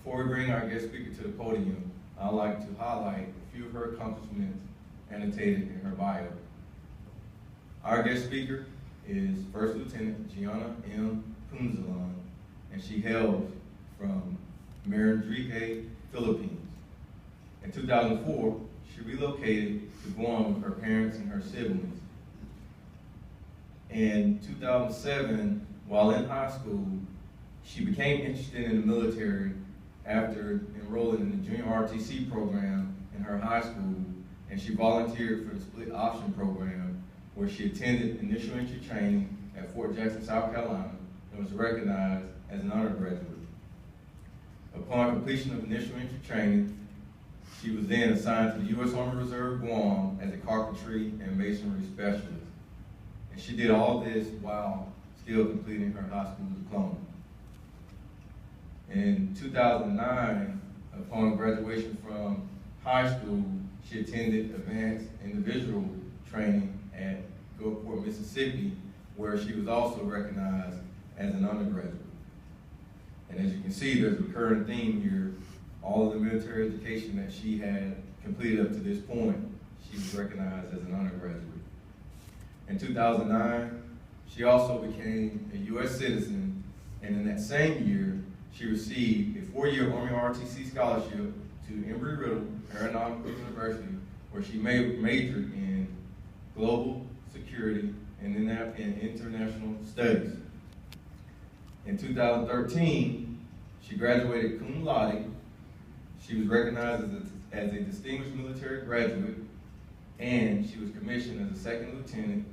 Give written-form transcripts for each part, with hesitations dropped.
Before we bring our guest speaker to the podium, I'd like to highlight a few of her accomplishments annotated in her bio. Our guest speaker is First Lieutenant Gianna Punzalan, and she hails from Marinduque, Philippines. In 2004, she relocated to Guam with her parents and her siblings. In 2007, while in high school, she became interested in the military after enrolling in the junior ROTC program in her high school, and she volunteered for the split option program, where she attended initial entry training at Fort Jackson, South Carolina, and was recognized as an undergraduate. Upon completion of initial entry training, she was then assigned to the U.S. Army Reserve Guam as a carpentry and masonry specialist. And she did all this while still completing her high school diploma. In 2009, upon graduation from high school, she attended advanced individual training at Gulfport, Mississippi, where she was also recognized as an undergraduate. And as you can see, there's a recurring theme here. All of the military education that she had completed up to this point, she was recognized as an undergraduate. In 2009, she also became a U.S. citizen, and in that same year, she received a 4-year Army ROTC scholarship to Embry-Riddle Aeronautical University, where she majored in global security and international studies. In 2013, she graduated cum laude. She was recognized as a distinguished military graduate, and she was commissioned as a second lieutenant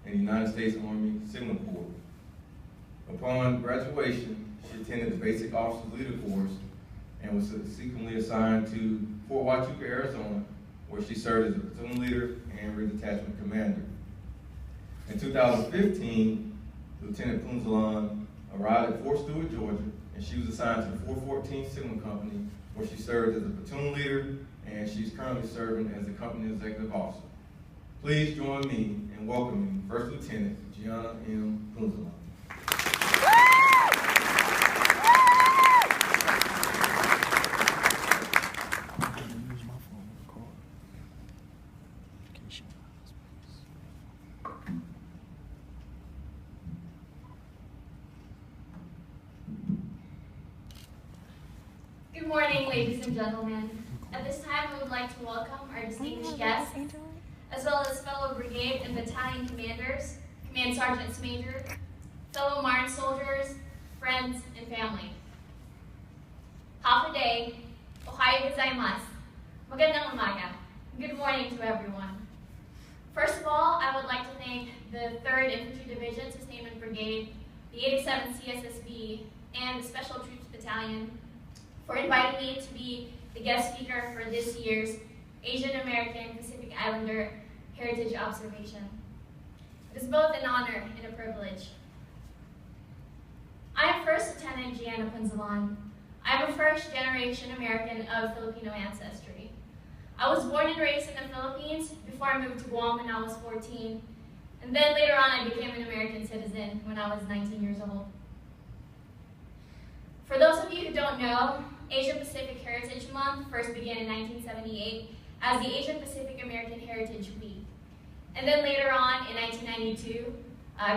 in the United States Army Signal Corps. Upon graduation, she attended the Basic Officers Leader course and was subsequently assigned to Fort Huachuca, Arizona, where she served as a platoon leader and rear detachment commander. In 2015, Lieutenant Punzalan arrived at Fort Stewart, Georgia, and she was assigned to the 414th Signal Company, where she served as a platoon leader, and she's currently serving as the company executive officer. Please join me in welcoming First Lieutenant Gianna Punzalan. Good morning, ladies and gentlemen. At this time, we would like to welcome our distinguished guests, as well as fellow brigade and battalion commanders, command sergeants major, fellow Marine soldiers, friends, and family. Hafa day, ohayo gozaimasu, magandang umaga. Good morning to everyone. First of all, I would like to thank the 3rd Infantry Division Sustainment Brigade, the 87th CSSB, and the Special Troops Battalion for inviting me to be the guest speaker for this year's Asian American Pacific Islander Heritage Observation. It is both an honor and a privilege. I am First Lieutenant Gianna Punzalan. I am a first-generation American of Filipino ancestry. I was born and raised in the Philippines before I moved to Guam when I was 14, and then later on I became an American citizen when I was 19 years old. For those of you who don't know, Asia Pacific Heritage Month first began in 1978 as the Asian Pacific American Heritage Week. And then later on, in 1992,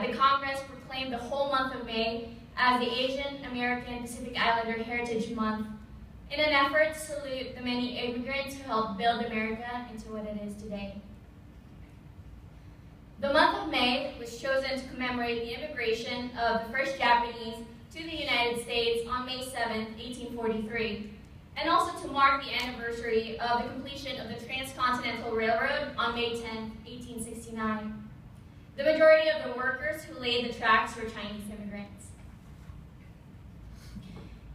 the Congress proclaimed the whole month of May as the Asian American Pacific Islander Heritage Month in an effort to salute the many immigrants who helped build America into what it is today. The month of May was chosen to commemorate the immigration of the first Japanese to the United States on May 7, 1843, and also to mark the anniversary of the completion of the Transcontinental Railroad on May 10, 1869. The majority of the workers who laid the tracks were Chinese immigrants.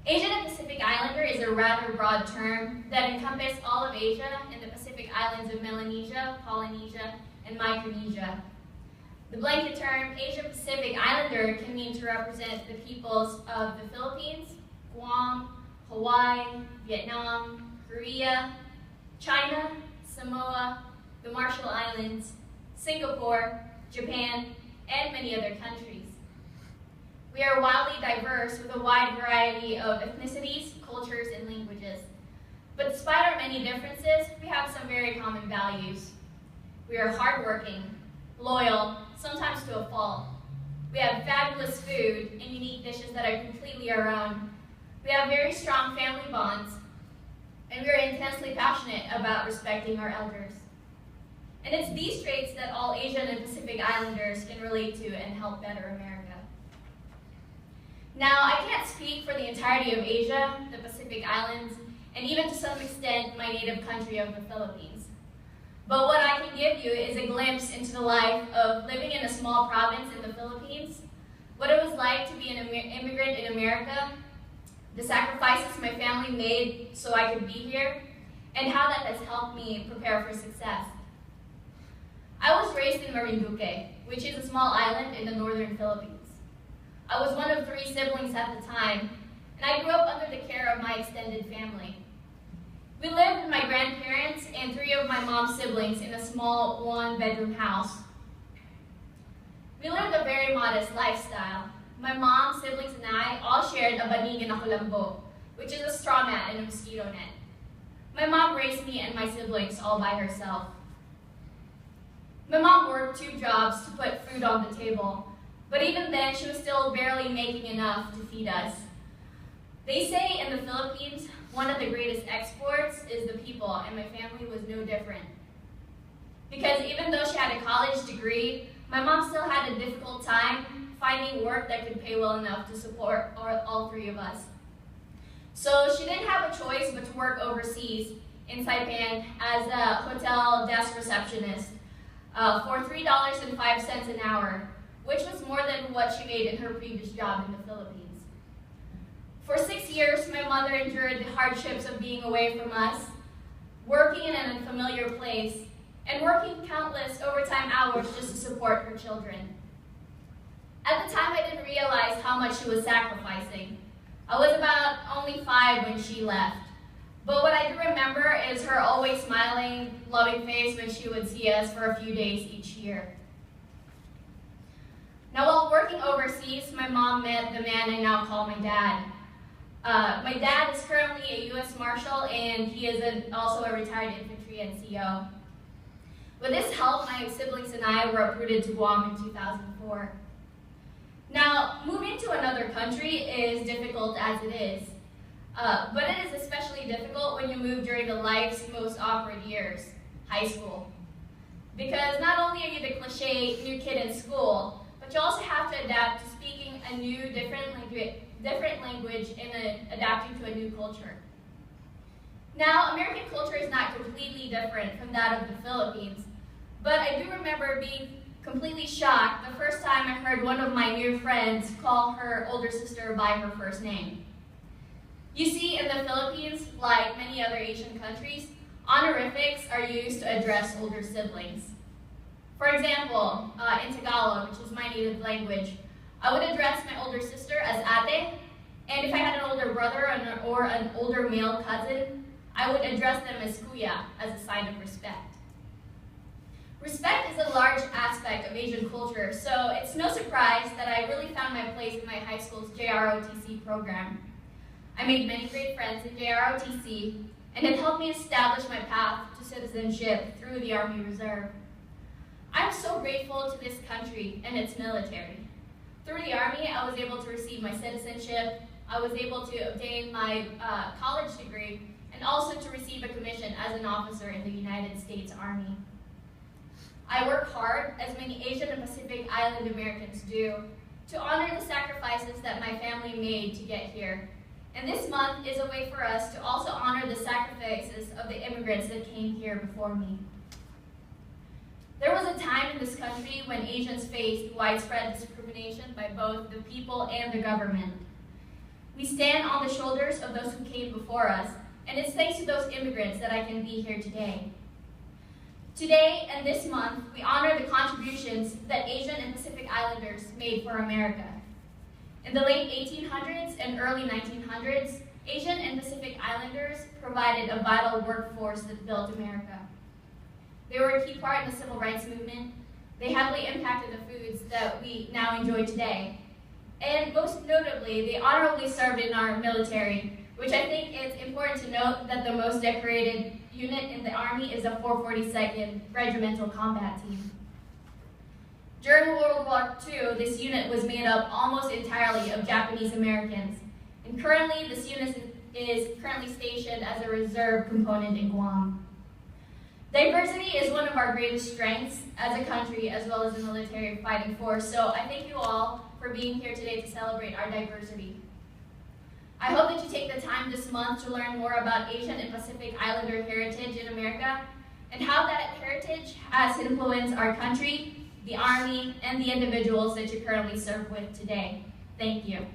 Asian and Pacific Islander is a rather broad term that encompasses all of Asia and the Pacific islands of Melanesia, Polynesia, and Micronesia. The blanket term Asia-Pacific Islander can mean to represent the peoples of the Philippines, Guam, Hawaii, Vietnam, Korea, China, Samoa, the Marshall Islands, Singapore, Japan, and many other countries. We are wildly diverse with a wide variety of ethnicities, cultures, and languages. But despite our many differences, we have some very common values. We are hardworking, loyal, sometimes to a fault. We have fabulous food and unique dishes that are completely our own. We have very strong family bonds, and we are intensely passionate about respecting our elders. And it's these traits that all Asian and Pacific Islanders can relate to and help better America. Now, I can't speak for the entirety of Asia, the Pacific Islands, and even to some extent my native country of the Philippines. But what I can give you is a glimpse into the life of living in a small province in the Philippines, what it was like to be an immigrant in America, the sacrifices my family made so I could be here, and how that has helped me prepare for success. I was raised in Marinduque, which is a small island in the northern Philippines. I was one of 3 siblings at the time, and I grew up under the care of my extended family. We lived with my grandparents and 3 of my mom's siblings in a small 1-bedroom house. We lived a very modest lifestyle. My mom, siblings, and I all shared a banig na kulambo, which is a straw mat and a mosquito net. My mom raised me and my siblings all by herself. My mom worked 2 jobs to put food on the table, but even then she was still barely making enough to feed us. They say in the Philippines, one of the greatest exports is the people, and my family was no different. Because even though she had a college degree, my mom still had a difficult time finding work that could pay well enough to support all 3 of us. So she didn't have a choice but to work overseas in Saipan as a hotel desk receptionist for $3.05 an hour, which was more than what she made in her previous job in the Philippines. For 6 years, my mother endured the hardships of being away from us, working in an unfamiliar place, and working countless overtime hours just to support her children. At the time, I didn't realize how much she was sacrificing. I was about only 5 when she left. But what I do remember is her always smiling, loving face when she would see us for a few days each year. Now, while working overseas, my mom met the man I now call my dad. My dad is currently a U.S. Marshal, and he is also a retired infantry NCO. With his help, my siblings and I were uprooted to Guam in 2004. Now, moving to another country is difficult as it is, but it is especially difficult when you move during the life's most awkward years, high school. Because not only are you the cliche new kid in school, but you also have to adapt to speaking a new, different language and adapting to a new culture. Now, American culture is not completely different from that of the Philippines, but I do remember being completely shocked the first time I heard one of my new friends call her older sister by her first name. You see, in the Philippines, like many other Asian countries, honorifics are used to address older siblings. For example, in Tagalog, which is my native language, I would address my older sister as ate, and if I had an older brother or an older male cousin, I would address them as kuya as a sign of respect. Respect is a large aspect of Asian culture, so it's no surprise that I really found my place in my high school's JROTC program. I made many great friends in JROTC, and it helped me establish my path to citizenship through the Army Reserve. I'm so grateful to this country and its military. Through the Army, I was able to receive my citizenship, I was able to obtain my college degree, and also to receive a commission as an officer in the United States Army. I work hard, as many Asian and Pacific Island Americans do, to honor the sacrifices that my family made to get here. And this month is a way for us to also honor the sacrifices of the immigrants that came here before me. There was a time in this country when Asians faced widespread discrimination by both the people and the government. We stand on the shoulders of those who came before us, and it's thanks to those immigrants that I can be here today. Today and this month, we honor the contributions that Asian and Pacific Islanders made for America. In the late 1800s and early 1900s, Asian and Pacific Islanders provided a vital workforce that built America. They were a key part in the civil rights movement. They heavily impacted the foods that we now enjoy today. And most notably, they honorably served in our military, which I think it's important to note that the most decorated unit in the Army is the 442nd Regimental Combat Team. During World War II, this unit was made up almost entirely of Japanese Americans, and currently this unit is currently stationed as a reserve component in Guam. Diversity is one of our greatest strengths as a country as well as a military fighting force, so I thank you all for being here today to celebrate our diversity. I hope that you take the time this month to learn more about Asian and Pacific Islander heritage in America and how that heritage has influenced our country, the Army, and the individuals that you currently serve with today. Thank you.